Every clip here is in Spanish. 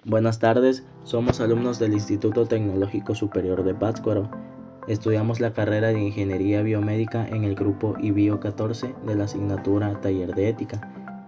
Buenas tardes, somos alumnos del Instituto Tecnológico Superior de Pátzcuaro. Estudiamos la carrera de Ingeniería Biomédica en el grupo IBIO 14 de la asignatura Taller de Ética.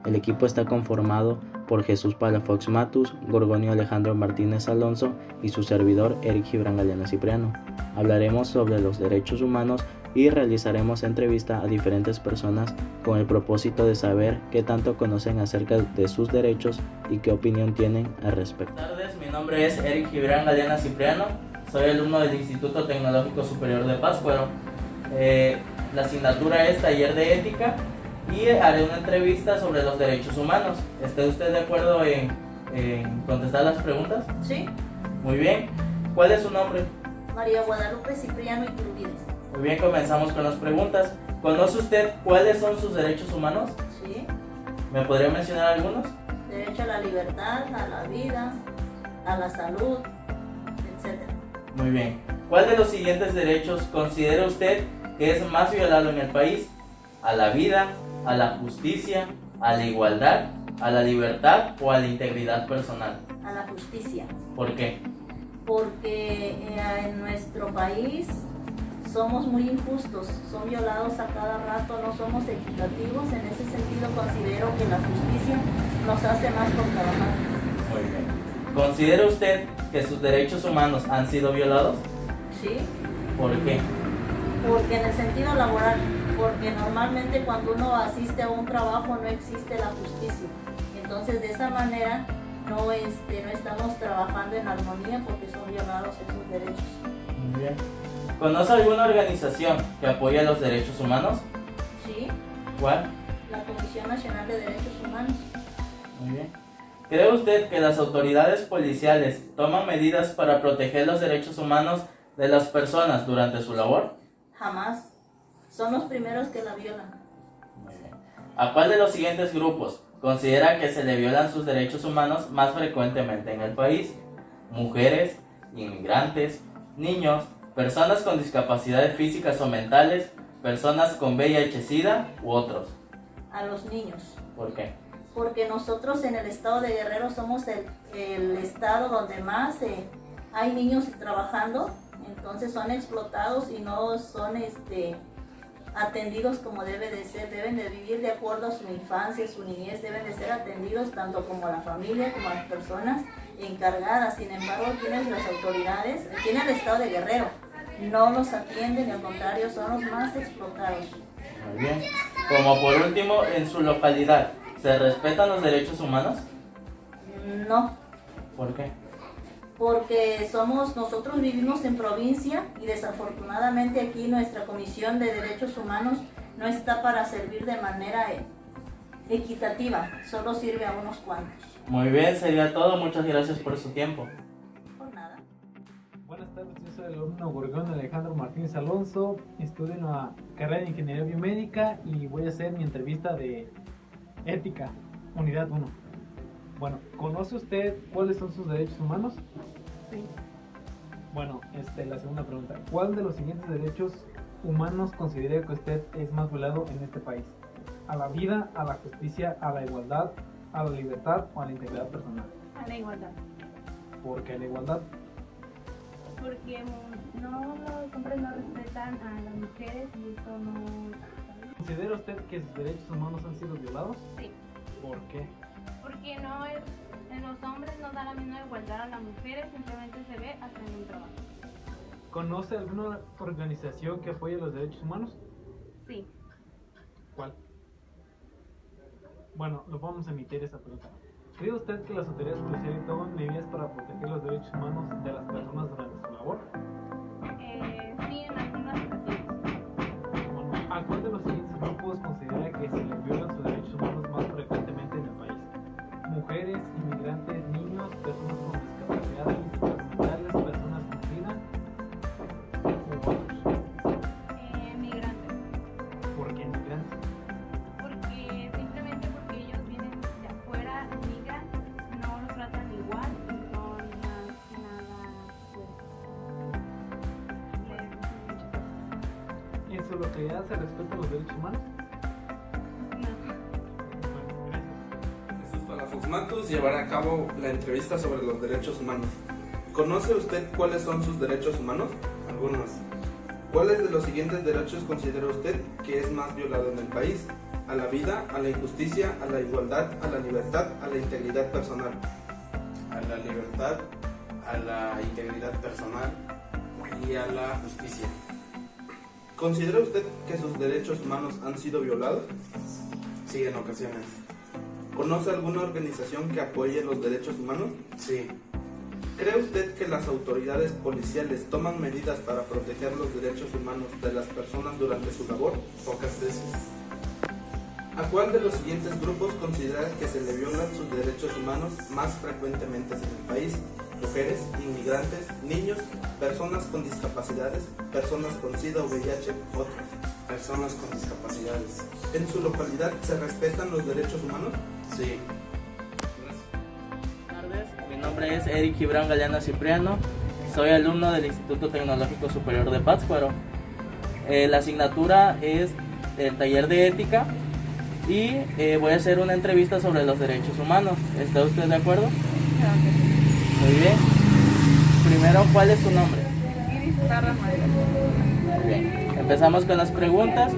El equipo está conformado por Jesús Palafox Matus, Gorgonio Alejandro Martínez Alonso y su servidor Eric Gibran Galeana Cipriano. Hablaremos sobre los derechos humanos y realizaremos entrevista a diferentes personas con el propósito de saber qué tanto conocen acerca de sus derechos y qué opinión tienen al respecto. Buenas tardes, mi nombre es Eric Gibran Galeana Cipriano, soy alumno del Instituto Tecnológico Superior de Pátzcuaro. La asignatura es Taller de Ética y haré una entrevista sobre los derechos humanos. ¿Está usted de acuerdo en contestar las preguntas? Sí, Muy bien. ¿Cuál es su nombre? María Guadalupe Cipriano Iturbide. Muy bien, comenzamos con las preguntas. ¿Conoce usted cuáles son sus derechos humanos? Sí, ¿Me podría mencionar algunos? derecho a la libertad, a la vida, a la salud, etc. Muy bien. ¿Cuál de los siguientes derechos considera usted que es más violado en el país? ¿A la vida, a la justicia, a la igualdad, a la libertad o a la integridad personal? A la justicia, ¿Por qué? porque en nuestro país somos muy injustos, son violados a cada rato, no somos equitativos. En ese sentido considero que la justicia nos hace más por trabajar. Muy bien. ¿Considera usted que sus derechos humanos han sido violados? Sí, ¿Por qué? porque en el sentido laboral, porque normalmente cuando uno asiste a un trabajo no existe la justicia. Entonces de esa manera no estamos trabajando en armonía porque son violados esos derechos. Muy bien. ¿Conoce alguna organización que apoya los derechos humanos? Sí, ¿Cuál? la Comisión Nacional de Derechos Humanos. Muy bien. ¿Cree usted que las autoridades policiales toman medidas para proteger los derechos humanos de las personas durante su labor? Jamás. Son los primeros que la violan. Muy bien. ¿A cuál de los siguientes grupos considera que se le violan sus derechos humanos más frecuentemente en el país? ¿Mujeres, inmigrantes, niños, personas con discapacidades físicas o mentales, personas con VIH-Sida u otros? A los niños. ¿Por qué? Porque nosotros en el estado de Guerrero somos el estado donde más hay niños trabajando. Entonces son explotados y no son atendidos como debe de ser. Deben de vivir de acuerdo a su infancia, su niñez. Deben de ser atendidos tanto como la familia como las personas encargadas. Sin embargo, quienes las autoridades aquí en el estado de Guerrero no los atienden y al contrario son los más explotados. Muy bien. Como por último, en su localidad, ¿se respetan los derechos humanos? No, ¿Por qué? porque nosotros vivimos en provincia y desafortunadamente aquí nuestra Comisión de Derechos Humanos no está para servir de manera equitativa, solo sirve a unos cuantos. Muy bien, sería todo. Muchas gracias por su tiempo. Por nada. Buenas tardes, yo soy el alumno Gorgonio Alejandro Martínez Alonso, estudio en la carrera de Ingeniería Biomédica y voy a hacer mi entrevista de Ética, Unidad 1. Bueno, ¿conoce usted cuáles son sus derechos humanos? Sí. Bueno, la segunda pregunta. ¿Cuál de los siguientes derechos humanos considera que usted es más violado en este país? ¿A la vida, a la justicia, a la igualdad, a la libertad o a la integridad personal? A la igualdad, ¿Por qué a la igualdad? porque los hombres no respetan a las mujeres y eso no está bien. ¿Considera usted que sus derechos humanos han sido violados? Sí, ¿Por qué? porque en los hombres no da la misma igualdad a las mujeres, simplemente se ve hasta en un trabajo. ¿Conoce alguna organización que apoye los derechos humanos? Sí, ¿Cuál? Bueno, lo vamos a emitir esa pregunta. ¿Cree usted que las autoridades policiales toman medidas para proteger los derechos humanos de las personas durante su labor? sí, en algunas ocasiones. Bueno, ¿a cuál de los siguientes grupos considera que se les violan sus derechos humanos más frecuentemente en el país? ¿Mujeres, inmigrantes, niños, personas con discapacidades físicas o mentales, personas con SIDA u otros? Migrantes, ¿Por qué inmigrantes? porque simplemente porque ellos vienen de afuera, migran, no los tratan igual y son más que nada, pues, les dicen muchas cosas. ¿En su localidad se respetan los derechos humanos? No. Bueno, gracias. Jesús Palafox Matus llevará a cabo la entrevista sobre los derechos humanos. ¿Conoce usted cuáles son sus derechos humanos? Algunos. ¿Cuáles de los siguientes derechos considera usted que es más violado en el país? A la vida, a la injusticia, a la igualdad, a la libertad, a la integridad personal. A la libertad, a la integridad personal y a la justicia. ¿Considera usted que sus derechos humanos han sido violados? Sí, en ocasiones. ¿Conoce alguna organización que apoye los derechos humanos? Sí, ¿Cree usted que las autoridades policiales toman medidas para proteger los derechos humanos de las personas durante su labor? pocas veces. ¿A cuál de los siguientes grupos considera que se le violan sus derechos humanos más frecuentemente en el país? Mujeres, inmigrantes, niños, personas con discapacidades, personas con SIDA o VIH, otros. Personas con discapacidades. ¿En su localidad se respetan los derechos humanos? Sí. Buenas tardes, mi nombre es Eric Gibran Galeano Cipriano, soy alumno del Instituto Tecnológico Superior de Pátzcuaro. La asignatura es el taller de ética y voy a hacer una entrevista sobre los derechos humanos. ¿Está usted de acuerdo? Muy bien. Primero, ¿cuál es su nombre? Muy bien. Empezamos con las preguntas.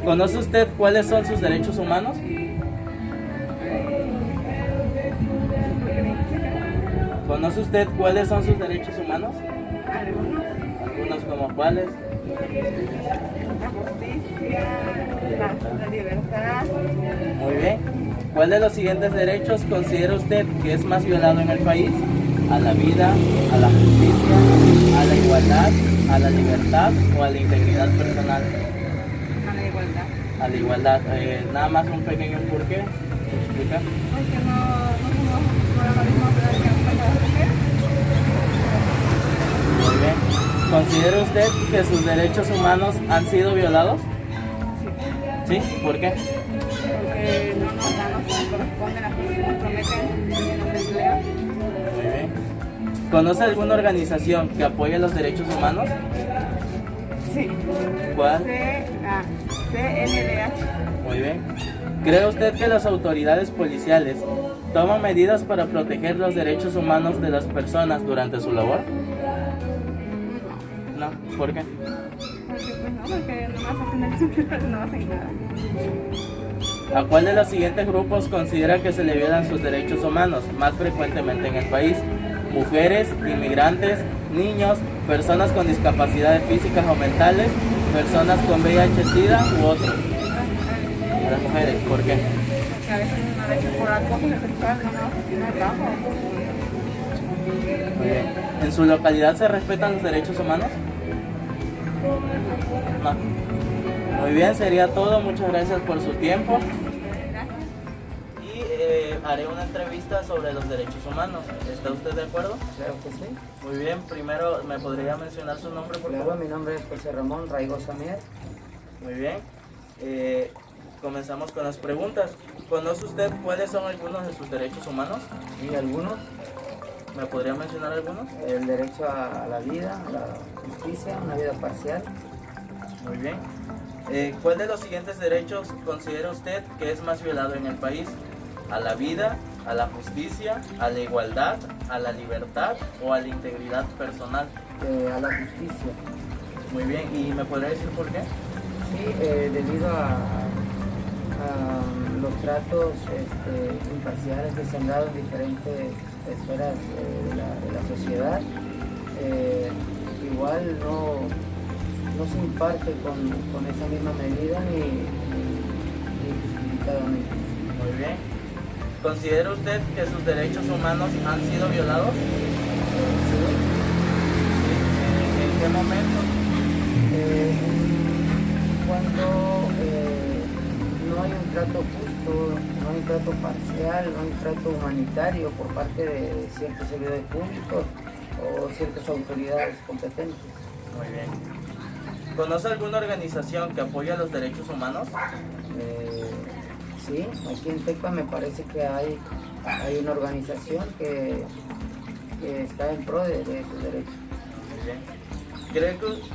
¿Conoce usted cuáles son sus derechos humanos? ¿Conoce usted cuáles son sus derechos humanos? Algunos como cuáles. La justicia, la libertad. Muy bien. ¿Cuál de los siguientes derechos considera usted que es más violado en el país? ¿A la vida, a la justicia, a la igualdad, a la libertad o a la integridad personal? A la igualdad. A la igualdad. Nada más un pequeño porqué. ¿Explica? Porque no somos la misma edad que las mujeres. Muy bien. ¿Considera usted que sus derechos humanos han sido violados? ¿Sí? ¿Por qué? Porque no nos dan lo que nos corresponde, las cosas que nos prometen y nos emplean. Muy bien. ¿Conoce alguna organización que apoye los derechos humanos? Sí. ¿Cuál? CNDH. Muy bien. ¿Cree usted que las autoridades policiales toman medidas para proteger los derechos humanos de las personas durante su labor? No. ¿Por qué? Porque nomás hacen el no hacen nada. ¿A cuál de los siguientes grupos considera que se le violan sus derechos humanos más frecuentemente en el país? Mujeres, inmigrantes, niños, personas con discapacidades físicas o mentales, personas con VIH-Sida u otros. A las mujeres, ¿por qué? Porque a veces una vez por acoso sexual no trabajo. Muy bien. ¿En su localidad se respetan los derechos humanos? No. Muy bien, sería todo. Muchas gracias por su tiempo. Y haré una entrevista sobre los derechos humanos. ¿Está usted de acuerdo? Claro que sí. Muy bien, primero, ¿me podría mencionar su nombre, por Claro, favor? mi nombre es José Ramón Raigosa Mier. Muy bien. Comenzamos con las preguntas. ¿Conoce usted cuáles son algunos de sus derechos humanos? Y algunos, ¿Me podría mencionar algunos? el derecho a la vida, a la justicia, una vida parcial. Muy bien. ¿Cuál de los siguientes derechos considera usted que es más violado en el país? ¿A la vida, a la justicia, a la igualdad, a la libertad o a la integridad personal? A la justicia. Muy bien. ¿Y me podría decir por qué? Sí, debido a los tratos imparciales que se han dado en diferentes esferas de la sociedad, igual no se imparte con esa misma medida ni justificadamente. Muy bien. ¿Considera usted que sus derechos humanos han sido violados? Sí. ¿En qué momento? Cuando no hay un trato justo, no hay un trato parcial, no hay un trato humanitario por parte de ciertos servidores públicos o ciertas autoridades competentes. Muy bien. ¿Conoce alguna organización que apoya los derechos humanos? Sí, aquí en Tecpa me parece que hay una organización que está en pro de esos derechos. Muy bien.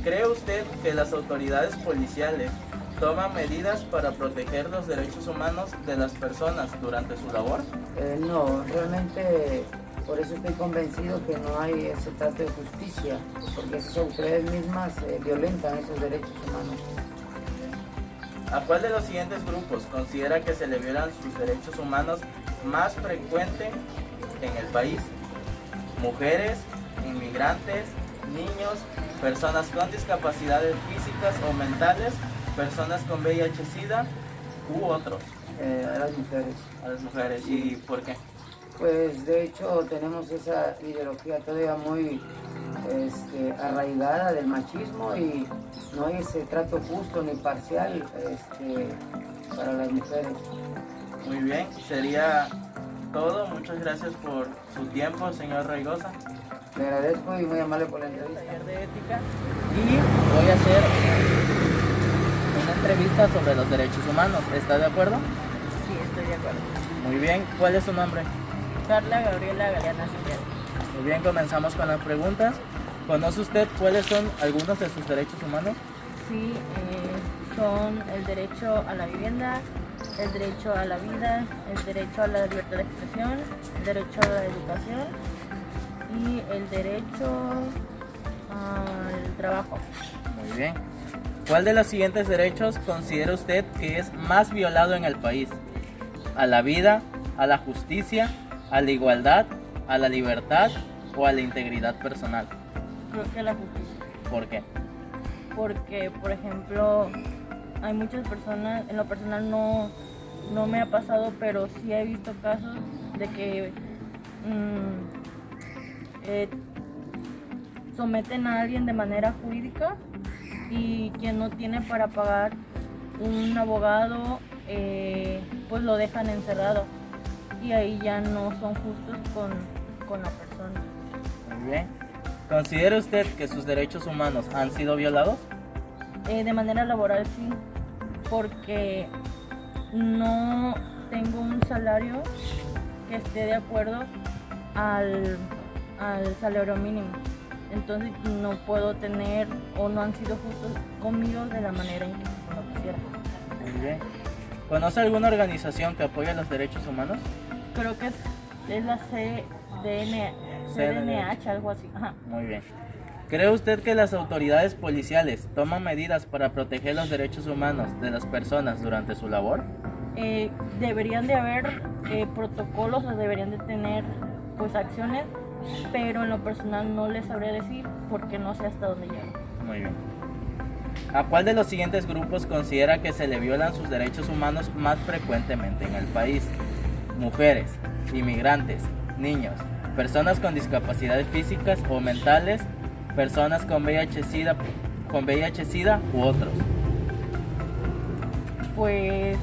¿Cree usted que las autoridades policiales toman medidas para proteger los derechos humanos de las personas durante su labor? No, realmente por eso estoy convencido que no hay ese trato de justicia, porque esas autoridades mismas violentan esos derechos humanos. ¿A cuál de los siguientes grupos considera que se le violan sus derechos humanos más frecuente en el país? Mujeres, inmigrantes, niños, personas con discapacidades físicas o mentales, personas con VIH-Sida u otros. A las mujeres. A las mujeres. ¿Y por qué? Pues de hecho tenemos esa ideología todavía muy arraigada del machismo y no hay ese trato justo ni parcial para las mujeres. Muy bien, sería todo. Muchas gracias por su tiempo, señor Raigosa. Le agradezco y muy amable por la entrevista. Taller de ética y voy a hacer una entrevista sobre los derechos humanos. ¿Está de acuerdo? Sí, estoy de acuerdo. Muy bien, ¿cuál es su nombre? Carla Gabriela Galeana Silvera. Muy bien, comenzamos con las preguntas. ¿Conoce usted cuáles son algunos de sus derechos humanos? Sí, son el derecho a la vivienda, el derecho a la vida, el derecho a la libertad de expresión, el derecho a la educación y el derecho al trabajo. Muy bien. ¿Cuál de los siguientes derechos considera usted que es más violado en el país? ¿A la vida, a la justicia, a la igualdad, a la libertad o a la integridad personal? Creo que la justicia. ¿Por qué? Porque, por ejemplo, hay muchas personas, en lo personal no me ha pasado, pero sí he visto casos de que someten a alguien de manera jurídica y quien no tiene para pagar un abogado, pues lo dejan encerrado y ahí ya no son justos con la persona. Muy bien. ¿Considera usted que sus derechos humanos han sido violados? De manera laboral sí, porque no tengo un salario que esté de acuerdo al salario mínimo. Entonces no puedo tener o no han sido justos conmigo de la manera en que lo quisiera. Muy bien. ¿Conoce alguna organización que apoye los derechos humanos? Creo que es la CNH, algo así. Ajá. Muy bien. ¿Cree usted que las autoridades policiales toman medidas para proteger los derechos humanos de las personas durante su labor? Deberían de haber protocolos o deberían de tener pues acciones, pero en lo personal no les sabría decir porque no sé hasta dónde llegan. Muy bien. ¿A cuál de los siguientes grupos considera que se le violan sus derechos humanos más frecuentemente en el país? Mujeres, inmigrantes, niños, personas con discapacidades físicas o mentales, personas con VIH-Sida u otros. Pues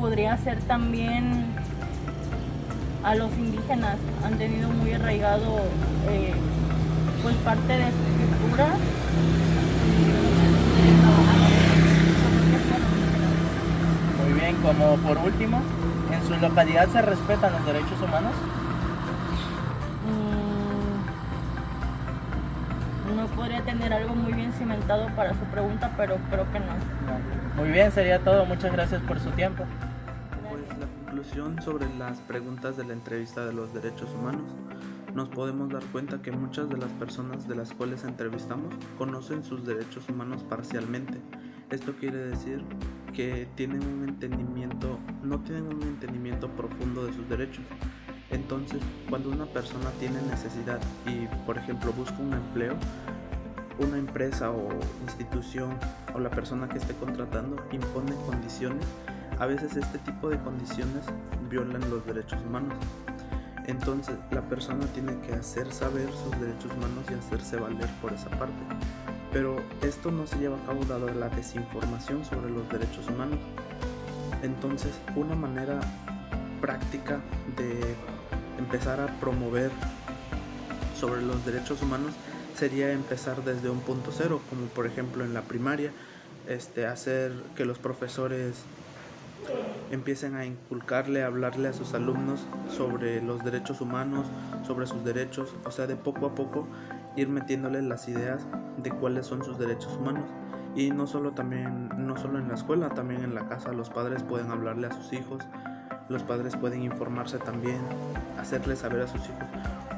podría ser también a los indígenas, han tenido muy arraigado pues parte de su cultura. Muy bien, como por último, ¿en su localidad se respetan los derechos humanos? No podría tener algo muy bien cimentado para su pregunta, pero creo que no. Muy bien, sería todo. Muchas gracias por su tiempo. Pues la conclusión sobre las preguntas de la entrevista de los derechos humanos, nos podemos dar cuenta que muchas de las personas de las cuales entrevistamos conocen sus derechos humanos parcialmente. Esto quiere decir que no tienen un entendimiento profundo de sus derechos. Entonces, cuando una persona tiene necesidad y, por ejemplo, busca un empleo, una empresa o institución o la persona que esté contratando impone condiciones, a veces este tipo de condiciones violan los derechos humanos. Entonces, la persona tiene que hacer saber sus derechos humanos y hacerse valer por esa parte. Pero esto no se lleva a cabo dado la desinformación sobre los derechos humanos. Entonces, una manera práctica de empezar a promover sobre los derechos humanos sería empezar desde un punto cero, como por ejemplo en la primaria, hacer que los profesores empiecen a inculcarle, a hablarle a sus alumnos sobre los derechos humanos, sobre sus derechos, o sea, de poco a poco ir metiéndoles las ideas de cuáles son sus derechos humanos. Y no solo en la escuela, también en la casa los padres pueden hablarle a sus hijos, los padres pueden informarse también, hacerles saber a sus hijos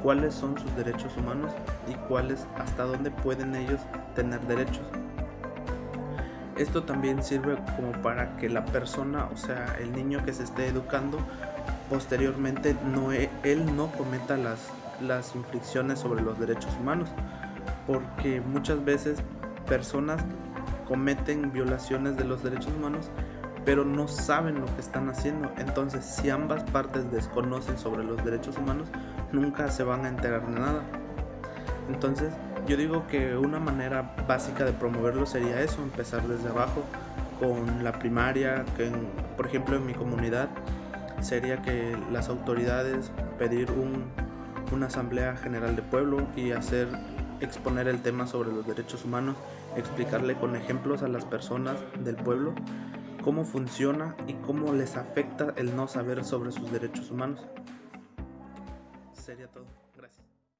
cuáles son sus derechos humanos y hasta dónde pueden ellos tener derechos. Esto también sirve como para que la persona, o sea, el niño que se esté educando, posteriormente él no cometa las infracciones sobre los derechos humanos, porque muchas veces personas cometen violaciones de los derechos humanos pero no saben lo que están haciendo. Entonces, si ambas partes desconocen sobre los derechos humanos, nunca se van a enterar de nada. Entonces, yo digo que una manera básica de promoverlo sería eso, empezar desde abajo con la primaria, por ejemplo en mi comunidad sería que las autoridades pedir una asamblea general de pueblo y exponer el tema sobre los derechos humanos, explicarle con ejemplos a las personas del pueblo cómo funciona y cómo les afecta el no saber sobre sus derechos humanos. Sería todo. Gracias.